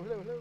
hello, hello.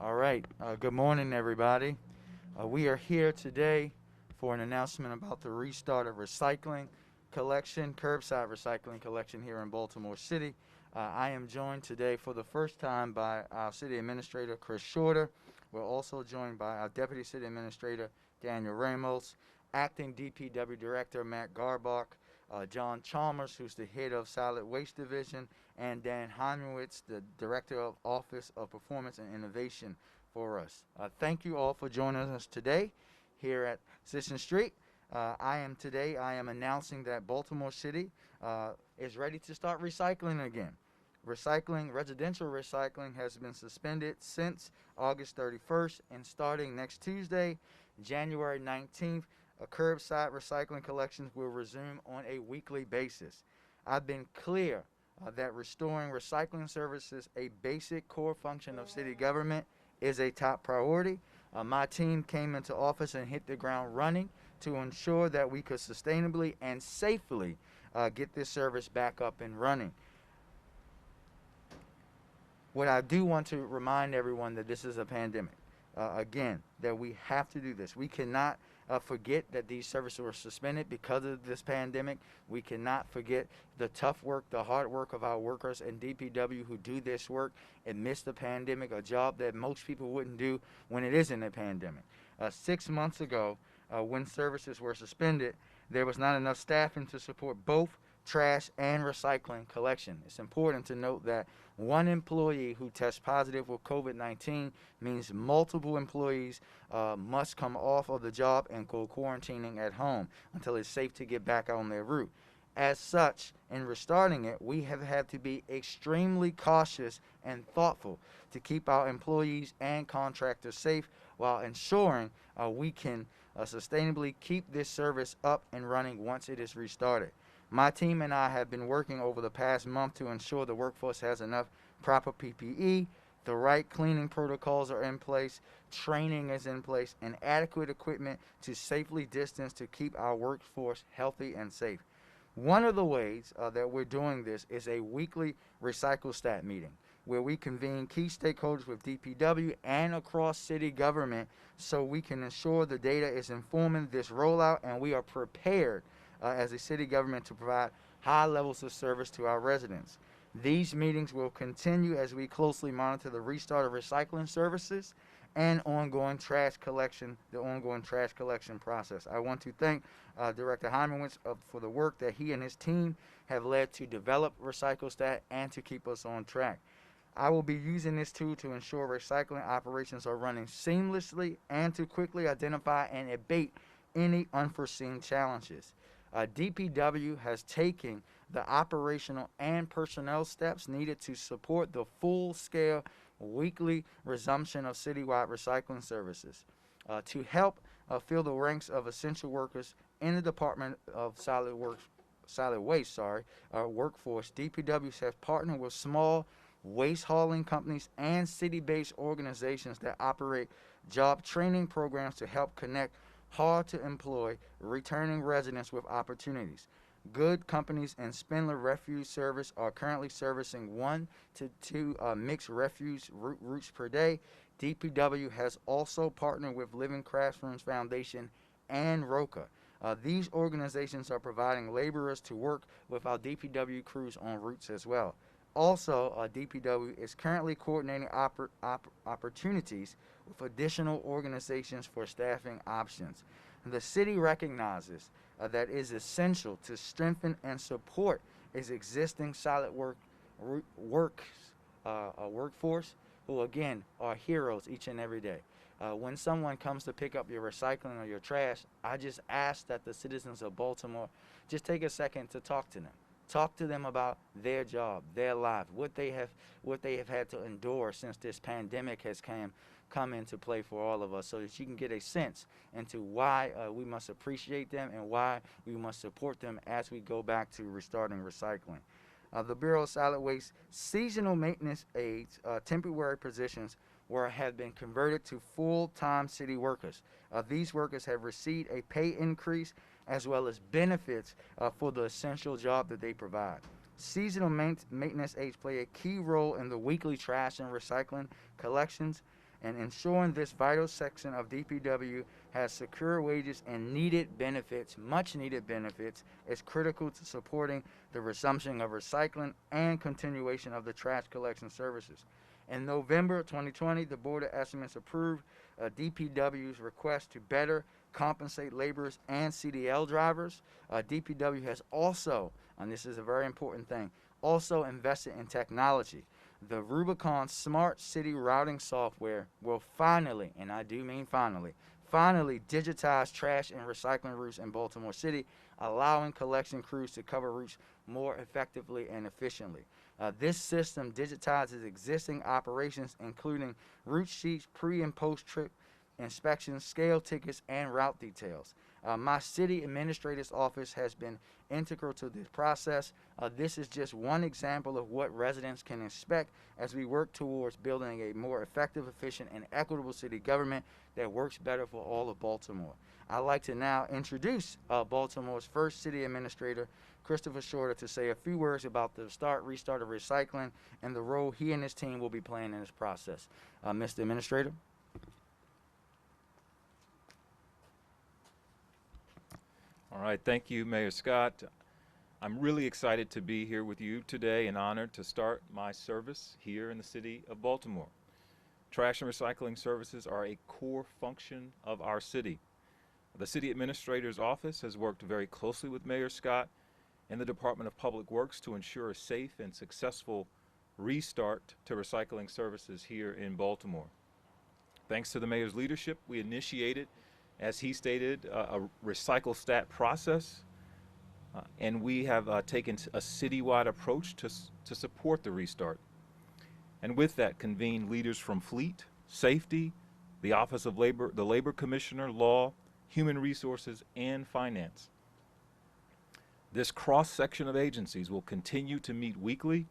All right. Good morning, everybody. We are here today for an announcement about the restart of recycling collection, curbside recycling collection here in Baltimore City. I am joined today for the first time by our city administrator, Chris Shorter. We're also joined by our deputy city administrator, Daniel Ramos, acting DPW director, Matt Garbach, John Chalmers, who's the head of solid waste division, and Dan Heimowitz, the director of Office of Performance and Innovation for us. Thank you all for joining us today here at Sisson Street. I am announcing that Baltimore City is ready to start recycling again. Residential recycling has been suspended since August 31st, and starting next Tuesday, January 19th, curbside recycling collections will resume on a weekly basis. I've been clear that restoring recycling services, a basic core function of city government, is a top priority. My team came into office and hit the ground running to ensure that we could sustainably and safely get this service back up and running. What I do want to remind everyone that this is a pandemic. Again, that we have to do this. We cannot forget that these services were suspended because of this pandemic. We cannot forget the tough work, the hard work of our workers in DPW who do this work amidst the pandemic, a job that most people wouldn't do when it isn't a pandemic. 6 months ago, when services were suspended, there was not enough staffing to support both trash, and recycling collection. It's important to note that one employee who tests positive with COVID-19 means multiple employees must come off of the job and go quarantining at home until it's safe to get back on their route. As such, in restarting it, we have had to be extremely cautious and thoughtful to keep our employees and contractors safe while ensuring we can sustainably keep this service up and running once it is restarted. My team and I have been working over the past month to ensure the workforce has enough proper PPE, the right cleaning protocols are in place, training is in place, and adequate equipment to safely distance to keep our workforce healthy and safe. One of the ways that we're doing this is a weekly Recycle Stat meeting where we convene key stakeholders with DPW and across city government so we can ensure the data is informing this rollout and we are prepared as a city government to provide high levels of service to our residents. These meetings will continue as we closely monitor the restart of recycling services and the ongoing trash collection process. I want to thank Director Hymanwitz for the work that he and his team have led to develop RecycleStat and to keep us on track. I will be using this tool to ensure recycling operations are running seamlessly and to quickly identify and abate any unforeseen challenges. DPW has taken the operational and personnel steps needed to support the full-scale weekly resumption of citywide recycling services. To help fill the ranks of essential workers in the Department of Solid Waste workforce, DPW has partnered with small waste hauling companies and city-based organizations that operate job training programs to help connect hard-to-employ returning residents with opportunities. Good companies and Spindler Refuse Service are currently servicing 1 to 2 mixed refuse routes per day. DPW has also partnered with Living Classrooms Foundation and ROCA. These organizations are providing laborers to work with our DPW crews on routes as well. Also, DPW is currently coordinating opportunities with additional organizations for staffing options. The city recognizes that it is essential to strengthen and support its existing solid workforce, who again are heroes each and every day. When someone comes to pick up your recycling or your trash, I just ask that the citizens of Baltimore just take a second to talk to them. Talk to them about their job, their life, what they have had to endure since this pandemic has come into play for all of us, so that you can get a sense into why we must appreciate them and why we must support them as we go back to restarting recycling. The Bureau of Solid Waste seasonal maintenance aides, temporary positions, have been converted to full-time city workers. These workers have received a pay increase as well as benefits for the essential job that they provide. Seasonal maintenance aides play a key role in the weekly trash and recycling collections, and ensuring this vital section of DPW has secure wages and much needed benefits, is critical to supporting the resumption of recycling and continuation of the trash collection services. In November 2020, the Board of Estimates approved DPW's request to better compensate laborers and CDL drivers. DPW has also, and this is a very important thing, also invested in technology. The Rubicon Smart City Routing software will finally, and I do mean finally digitize trash and recycling routes in Baltimore City, allowing collection crews to cover routes more effectively and efficiently. This system digitizes existing operations, including route sheets, pre- and post-trip inspections, scale tickets, and route details. My city administrator's office has been integral to this process. This is just one example of what residents can expect as we work towards building a more effective, efficient, and equitable city government that works better for all of Baltimore. I'd like to now introduce Baltimore's first city administrator, Christopher Shorter, to say a few words about the restart of recycling and the role he and his team will be playing in this process. Mr. Administrator. All right, thank you, Mayor Scott. I'm really excited to be here with you today and honored to start my service here in the city of Baltimore. Trash and recycling services are a core function of our city. The city administrator's office has worked very closely with Mayor Scott and the Department of Public Works to ensure a safe and successful restart to recycling services here in Baltimore. Thanks to the mayor's leadership, we initiated, as he stated, a recycle stat process, and we have taken a citywide approach to support the restart. And with that, convened leaders from Fleet, Safety, the Office of Labor, the Labor Commissioner, Law, Human Resources, and Finance. This cross-section of agencies will continue to meet weekly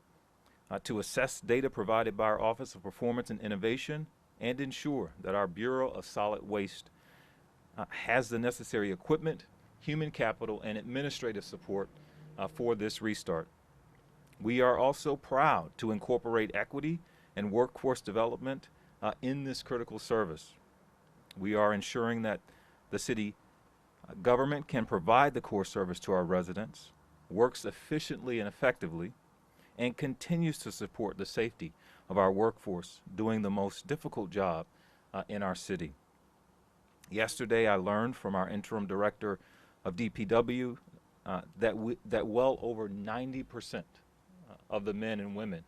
to assess data provided by our Office of Performance and Innovation and ensure that our Bureau of Solid Waste has the necessary equipment, human capital, and administrative support for this restart. We are also proud to incorporate equity and workforce development in this critical service. We are ensuring that the city government can provide the core service to our residents, works efficiently and effectively, and continues to support the safety of our workforce doing the most difficult job in our city. Yesterday, I learned from our interim director of DPW that well over 90% of the men and women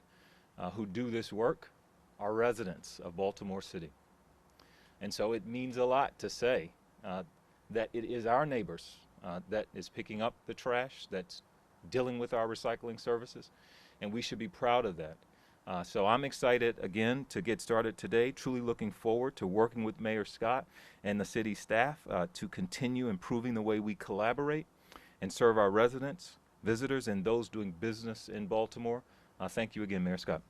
who do this work are residents of Baltimore City. And so it means a lot to say that it is our neighbors that is picking up the trash, that's dealing with our recycling services, and we should be proud of that. So I'm excited again to get started today, truly looking forward to working with Mayor Scott and the city staff to continue improving the way we collaborate and serve our residents, visitors, and those doing business in Baltimore. Thank you again, Mayor Scott.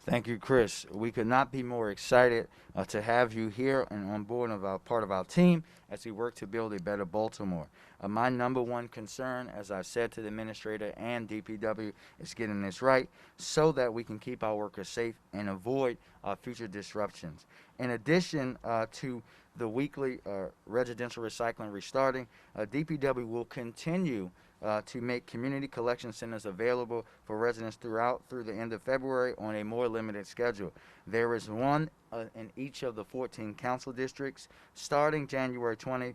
Thank you, Chris. We could not be more excited to have you here and on board of our part of our team as we work to build a better Baltimore. My number one concern, as I said to the administrator and DPW, is getting this right so that we can keep our workers safe and avoid future disruptions. In addition to the weekly residential recycling restarting, DPW will continue to make community collection centers available for residents through the end of February on a more limited schedule. There is one in each of the 14 council districts. Starting January 20th,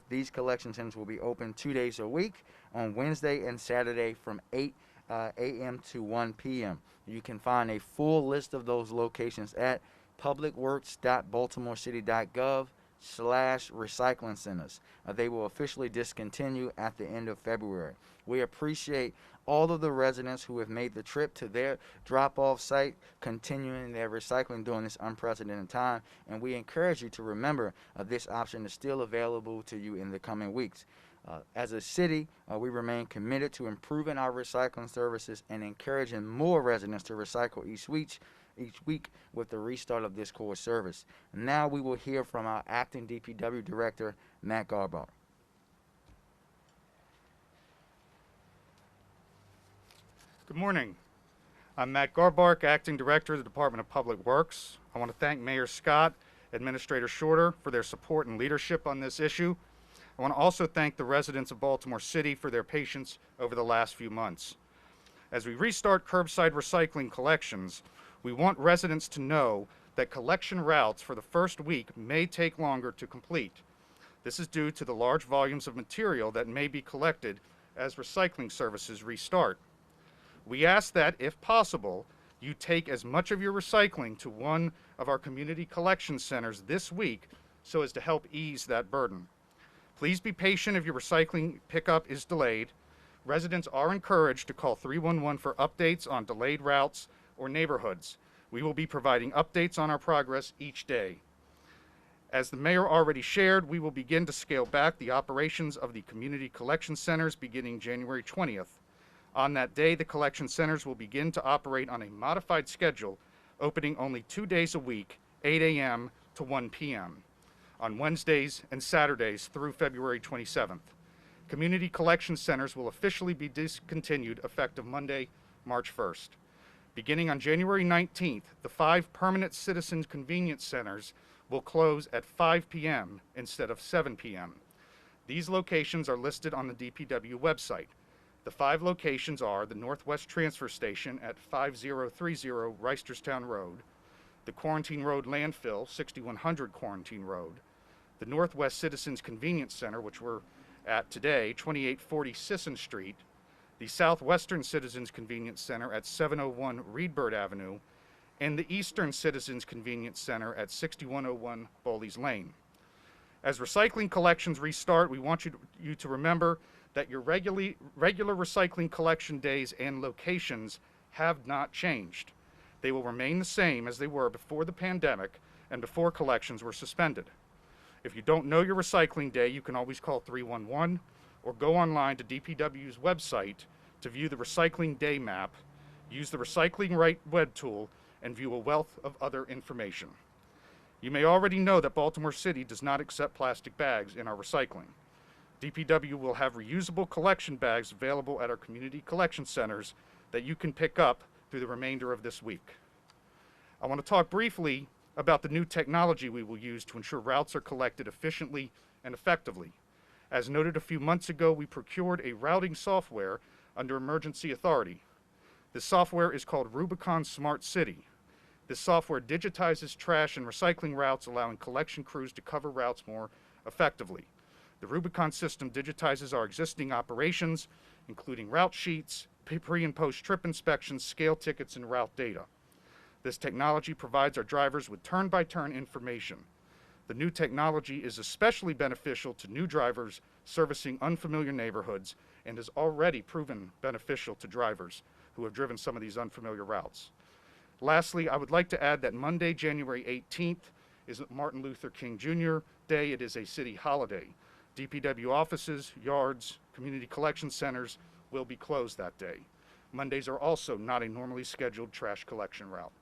these collection centers will be open 2 days a week on Wednesday and Saturday from 8 a.m. to 1 p.m. You can find a full list of those locations at publicworks.baltimorecity.gov/recycling centers. They will officially discontinue at the end of February. We appreciate all of the residents who have made the trip to their drop-off site, continuing their recycling during this unprecedented time, and we encourage you to remember this option is still available to you in the coming weeks. As a city, we remain committed to improving our recycling services and encouraging more residents to recycle each week with the restart of this core service. Now we will hear from our acting DPW director, Matt Garbar. Good morning. I'm Matt Garbark, Acting Director of the Department of Public Works. I want to thank Mayor Scott, Administrator Shorter for their support and leadership on this issue. I want to also thank the residents of Baltimore City for their patience over the last few months. As we restart curbside recycling collections, we want residents to know that collection routes for the first week may take longer to complete. This is due to the large volumes of material that may be collected as recycling services restart. We ask that, if possible, you take as much of your recycling to one of our community collection centers this week so as to help ease that burden. Please be patient if your recycling pickup is delayed. Residents are encouraged to call 311 for updates on delayed routes or neighborhoods. We will be providing updates on our progress each day. As the mayor already shared, we will begin to scale back the operations of the community collection centers beginning January 20th. On that day, the collection centers will begin to operate on a modified schedule, opening only 2 days a week, 8 a.m. to 1 p.m. on Wednesdays and Saturdays through February 27th. Community collection centers will officially be discontinued effective Monday, March 1st. Beginning on January 19th, the 5 permanent citizen convenience centers will close at 5 p.m. instead of 7 p.m. These locations are listed on the DPW website. The 5 locations are the Northwest Transfer Station at 5030 Reisterstown Road, the Quarantine Road Landfill, 6100 Quarantine Road, the Northwest Citizens Convenience Center, which we're at today 2840 Sisson Street, the Southwestern Citizens Convenience Center at 701 Reedbird Avenue, and the Eastern Citizens Convenience Center at 6101 Bowleys Lane. As recycling collections restart, we want you to remember that your regular recycling collection days and locations have not changed. They will remain the same as they were before the pandemic and before collections were suspended. If you don't know your recycling day, you can always call 311 or go online to DPW's website to view the recycling day map, use the Recycling Right web tool, and view a wealth of other information. You may already know that Baltimore City does not accept plastic bags in our recycling. DPW will have reusable collection bags available at our community collection centers that you can pick up through the remainder of this week. I want to talk briefly about the new technology we will use to ensure routes are collected efficiently and effectively. As noted a few months ago, we procured a routing software under emergency authority. This software is called Rubicon Smart City. This software digitizes trash and recycling routes, allowing collection crews to cover routes more effectively. The Rubicon system digitizes our existing operations, including route sheets, pre- and post-trip inspections, scale tickets, and route data. This technology provides our drivers with turn-by-turn information. The new technology is especially beneficial to new drivers servicing unfamiliar neighborhoods and has already proven beneficial to drivers who have driven some of these unfamiliar routes. Lastly, I would like to add that Monday, January 18th is Martin Luther King Jr. Day. It is a city holiday. DPW offices, yards, community collection centers will be closed that day. Mondays are also not a normally scheduled trash collection route.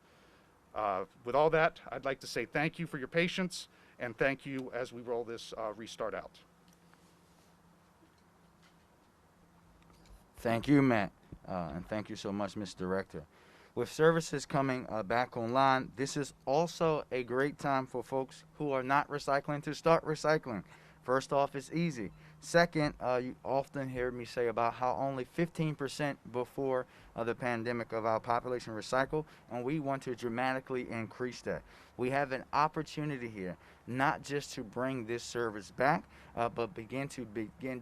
With all that, I'd like to say thank you for your patience and thank you as we roll this restart out. Thank you, Matt, and thank you so much, Mr. Director. With services coming back online, this is also a great time for folks who are not recycling to start recycling. First off, it's easy. Second, you often hear me say about how only 15% before the pandemic of our population recycle, and we want to dramatically increase that. We have an opportunity here, not just to bring this service back, but begin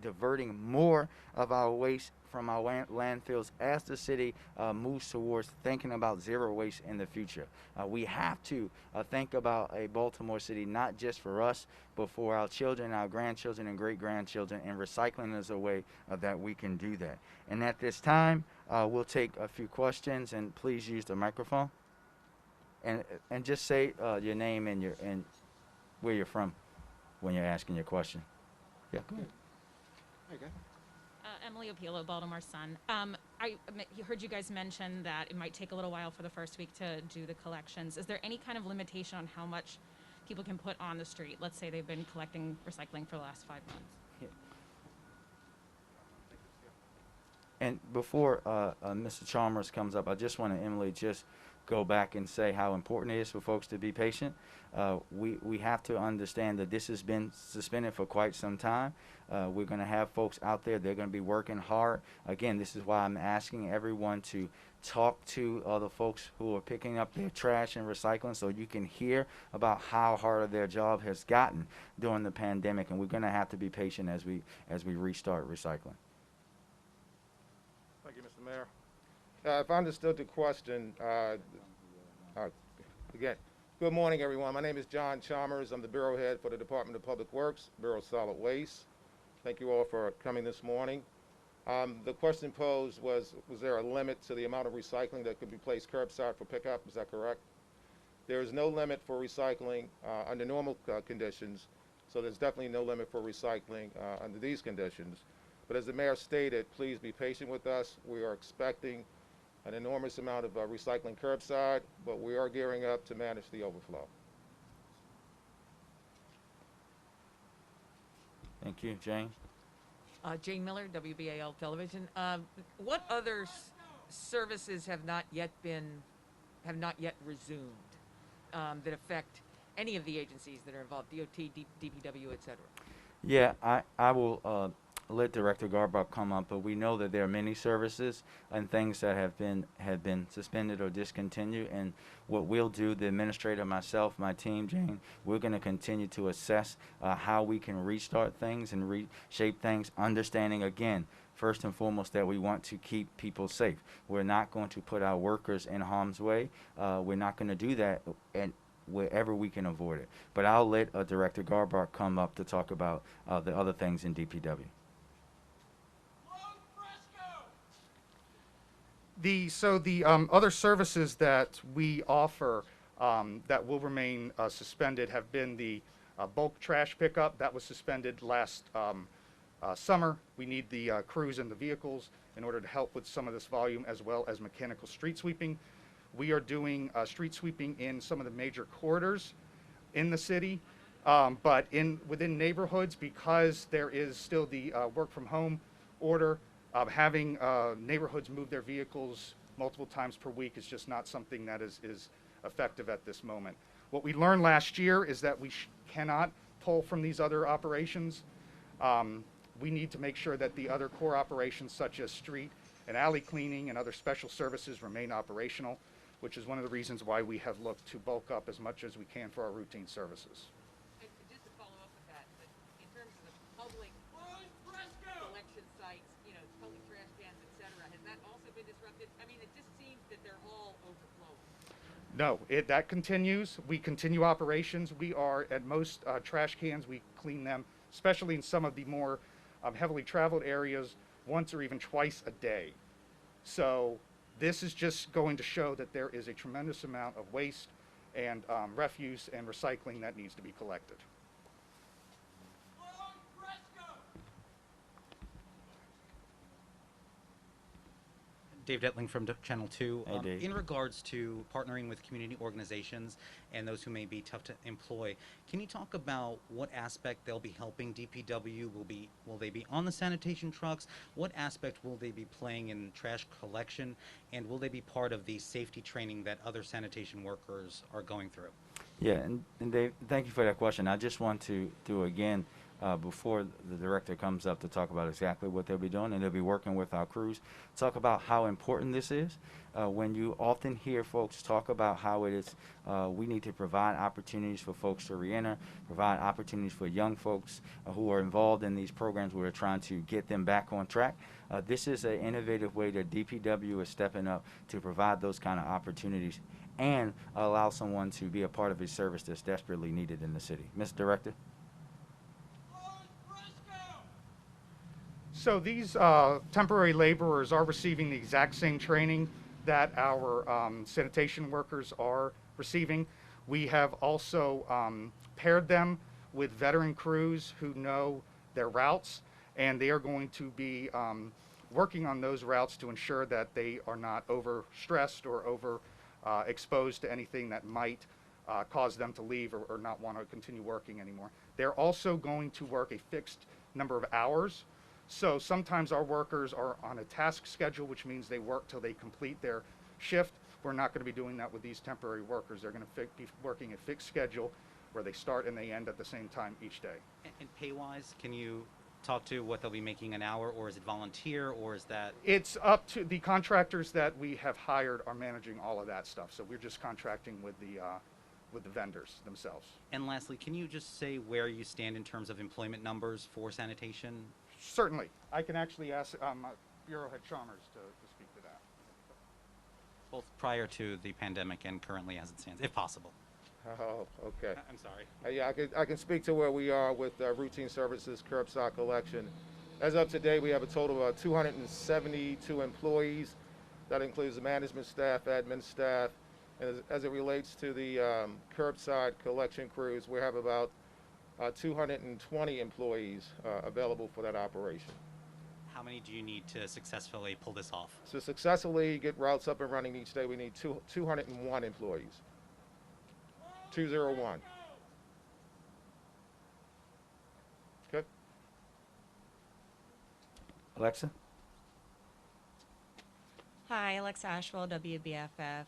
diverting more of our waste from our landfills as the city moves towards thinking about zero waste in the future. We have to think about a Baltimore City not just for us, but for our children, our grandchildren, and great-grandchildren, and recycling is a way that we can do that. And at this time, we'll take a few questions, and please use the microphone. And just say your name and where you're from when you're asking your question. Yeah, go ahead. Okay. Emily Opilo, Baltimore Sun. I heard you guys mention that it might take a little while for the first week to do the collections. Is there any kind of limitation on how much people can put on the street? Let's say they've been collecting recycling for the last 5 months. Yeah. And before Mr. Chalmers comes up, I just want to, Emily, just go back and say how important it is for folks to be patient. We have to understand that this has been suspended for quite some time. We're going to have folks out there. They're going to be working hard. Again, this is why I'm asking everyone to talk to other folks who are picking up their trash and recycling so you can hear about how hard their job has gotten during the pandemic. And we're going to have to be patient as we restart recycling. Thank you, Mr. Mayor. If I understood the question, again, good morning, everyone. My name is John Chalmers. I'm the Bureau Head for the Department of Public Works, Bureau of Solid Waste. Thank you all for coming this morning. The question posed was there a limit to the amount of recycling that could be placed curbside for pickup? Is that correct? There is no limit for recycling under normal conditions, so there's definitely no limit for recycling under these conditions. But as the mayor stated, please be patient with us. We are expecting an enormous amount of recycling curbside, but we are gearing up to manage the overflow. Thank you, Jane. Jane Miller, WBAL Television. What other services have not yet resumed that affect any of the agencies that are involved, DOT, DPW, et cetera? Yeah, I will let Director Garbuck come up, but we know that there are many services and things that have been suspended or discontinued. And what we'll do, the administrator, myself, my team, Jane, we're going to continue to assess how we can restart things and reshape things, understanding again, first and foremost, that we want to keep people safe. We're not going to put our workers in harm's way. We're not going to do that and wherever we can avoid it. But I'll let Director Garbuck come up to talk about the other things in DPW. The other services that we offer that will remain suspended have been the bulk trash pickup. That was suspended last summer. We need the crews and the vehicles in order to help with some of this volume, as well as mechanical street sweeping. We are doing street sweeping in some of the major corridors in the city, but within neighborhoods, because there is still the work from home order, having neighborhoods move their vehicles multiple times per week is just not something that is effective at this moment. What we learned last year is that we cannot pull from these other operations. We need to make sure that the other core operations, such as street and alley cleaning and other special services, remain operational, which is one of the reasons why we have looked to bulk up as much as we can for our routine services. And just to follow up with that, but in terms of the public collection sites, public trash cans, et cetera, has that also been disrupted? I mean, it just seems that they're all overflowing. No, that continues. We continue operations. We are, at most trash cans, we clean them, especially in some of the more heavily traveled areas, once or even twice a day. So this is just going to show that there is a tremendous amount of waste and refuse and recycling that needs to be collected. Dave Detling from Channel 2. Hey, Dave. In regards to partnering with community organizations and those who may be tough to employ, can you talk about what aspect they'll be helping DPW? Will they be on the sanitation trucks? What aspect will they be playing in trash collection? And will they be part of the safety training that other sanitation workers are going through? Yeah, and Dave, thank you for that question. I just want to do again, before the director comes up to talk about exactly what they'll be doing, and they'll be working with our crews, talk about how important this is. When you often hear folks talk about how it is, we need to provide opportunities for folks to reenter, provide opportunities for young folks who are involved in these programs. We're trying to get them back on track. This is an innovative way that DPW is stepping up to provide those kind of opportunities and allow someone to be a part of a service that's desperately needed in the city. Mr. Director? So these temporary laborers are receiving the exact same training that our sanitation workers are receiving. We have also paired them with veteran crews who know their routes, and they are going to be working on those routes to ensure that they are not overstressed or over exposed to anything that might cause them to leave or not want to continue working anymore. They're also going to work a fixed number of hours. So sometimes our workers are on a task schedule, which means they work till they complete their shift. We're not going to be doing that with these temporary workers. They're going to be working a fixed schedule where they start and they end at the same time each day. And pay-wise, can you talk to what they'll be making an hour, or is it volunteer, or is that? It's up to the contractors that we have hired are managing all of that stuff. So we're just contracting with the vendors themselves. And lastly, can you just say where you stand in terms of employment numbers for sanitation? Certainly. I can actually ask Bureau Head Chalmers to speak to that. Both prior to the pandemic and currently as it stands, if possible. Oh, okay. I'm sorry. Yeah, I can speak to where we are with routine services, curbside collection. As of today, we have a total of 272 employees. That includes the management staff, admin staff, and as it relates to the curbside collection crews, we have about 220 employees available for that operation. How many do you need to successfully pull this off? To successfully get routes up and running each day, we need 201 employees. 201. Okay. Alexa? Hi, Alexa Ashwell, WBFF.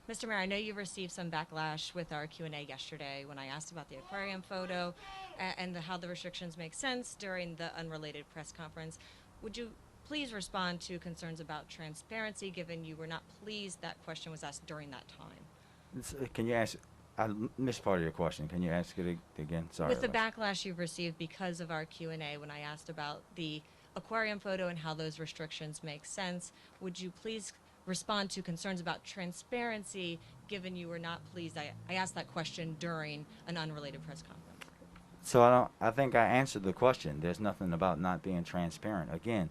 Mr. Mayor, I know you received some backlash with our Q&A yesterday when I asked about the aquarium photo. and how the restrictions make sense during the unrelated press conference. Would you please respond to concerns about transparency, given you were not pleased that question was asked during that time? Can you ask? I missed part of your question. Can you ask it again? Sorry. With the Alexa. backlash you've received because of our Q&A when I asked about the aquarium photo and how those restrictions make sense, would you please respond to concerns about transparency, given you were not pleased? I asked that question during an unrelated press conference. So I think I answered the question. There's nothing about not being transparent. Again,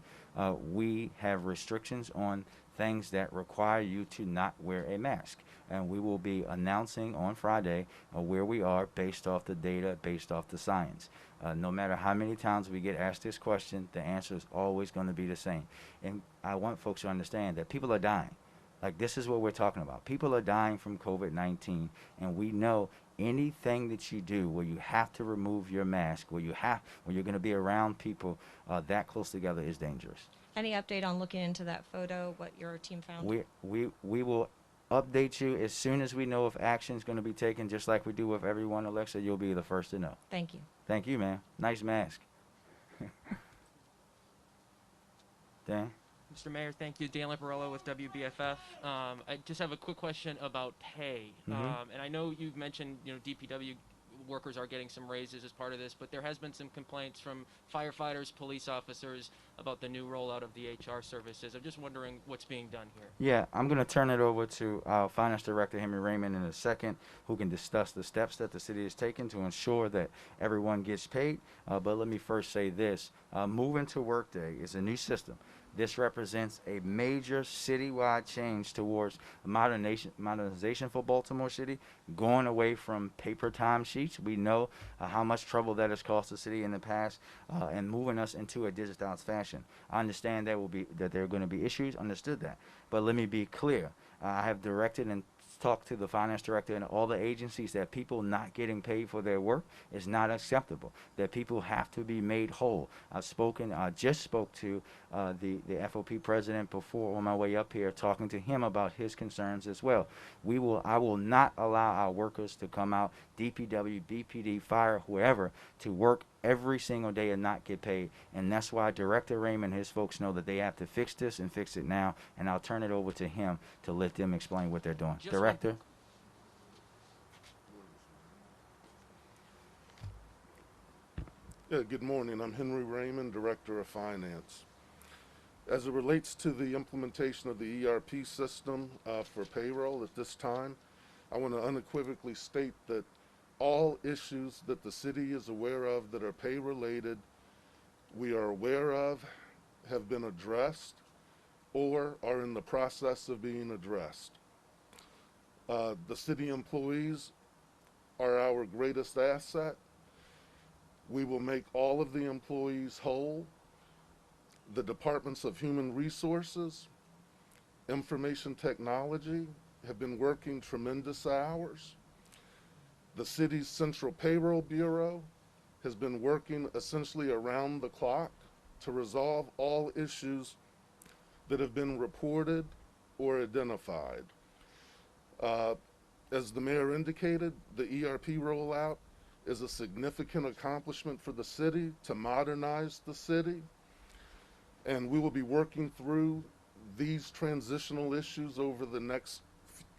we have restrictions on things that require you to not wear a mask. And we will be announcing on Friday where we are based off the data, based off the science. No matter how many times we get asked this question, the answer is always going to be the same. And I want folks to understand that people are dying. Like, this is what we're talking about. People are dying from COVID-19, and we know anything that you do where you have to remove your mask, where you're going to be around people that close together is dangerous. Any update on looking into that photo, what your team found? We will update you as soon as we know if action is going to be taken, just like we do with everyone. Alexa, you'll be the first to know. Thank you. Thank you, man. Nice mask. Dan? Mr. Mayor, thank you. Dan Lamparello with WBFF. I just have a quick question about pay. And I know you've mentioned, DPW workers are getting some raises as part of this, but there has been some complaints from firefighters, police officers about the new rollout of the HR services. I'm just wondering what's being done here. Yeah, I'm going to turn it over to our Finance Director, Henry Raymond, in a second, who can discuss the steps that the city has taken to ensure that everyone gets paid. But let me first say this. Moving to Workday is a new system. This represents a major citywide change towards modernization for Baltimore City, going away from paper timesheets. We know how much trouble that has cost the city in the past, and moving us into a digitized fashion. I understand that there are going to be issues, understood that. But let me be clear. I have directed and talked to the finance director and all the agencies that people not getting paid for their work is not acceptable, that people have to be made whole. I just spoke to the FOP president before on my way up here, talking to him about his concerns as well. I will not allow our workers to come out, DPW, BPD, fire, whoever, to work every single day and not get paid. And that's why Director Raymond and his folks know that they have to fix this and fix it now. And I'll turn it over to him to let them explain what they're doing. Just Director? Yeah, good morning. I'm Henry Raymond, Director of Finance. As it relates to the implementation of the ERP system for payroll at this time, I want to unequivocally state that all issues that the city is aware of that are pay related, we are aware of, have been addressed, or are in the process of being addressed. The city employees are our greatest asset. We will make all of the employees whole. The departments of human resources, information technology have been working tremendous hours. The city's Central Payroll Bureau has been working essentially around the clock to resolve all issues that have been reported or identified. As the mayor indicated, the ERP rollout is a significant accomplishment for the city to modernize the city, and we will be working through these transitional issues over the next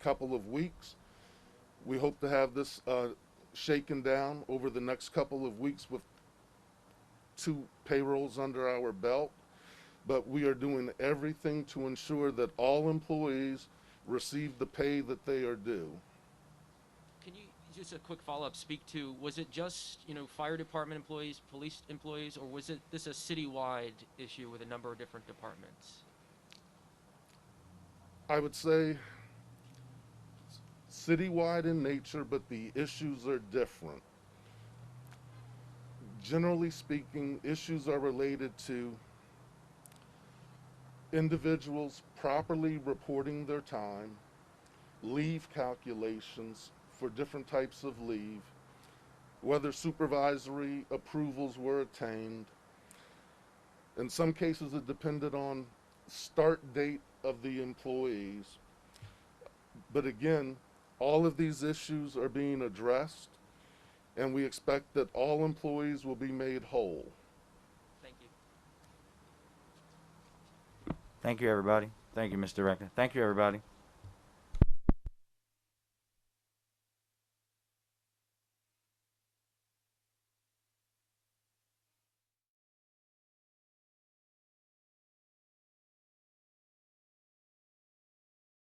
couple of weeks. We hope to have this shaken down over the next couple of weeks with 2 payrolls under our belt, but we are doing everything to ensure that all employees receive the pay that they are due. Can you, just a quick follow-up, speak to, was it just, fire department employees, police employees, or was this a citywide issue with a number of different departments? I would say citywide in nature, but the issues are different. Generally speaking, issues are related to individuals properly reporting their time, leave calculations for different types of leave, whether supervisory approvals were attained. In some cases, it depended on start date of the employees. But again, all of these issues are being addressed. and we expect that all employees will be made whole. Thank you. Thank you, everybody. Thank you, Mr. Director. Thank you, everybody.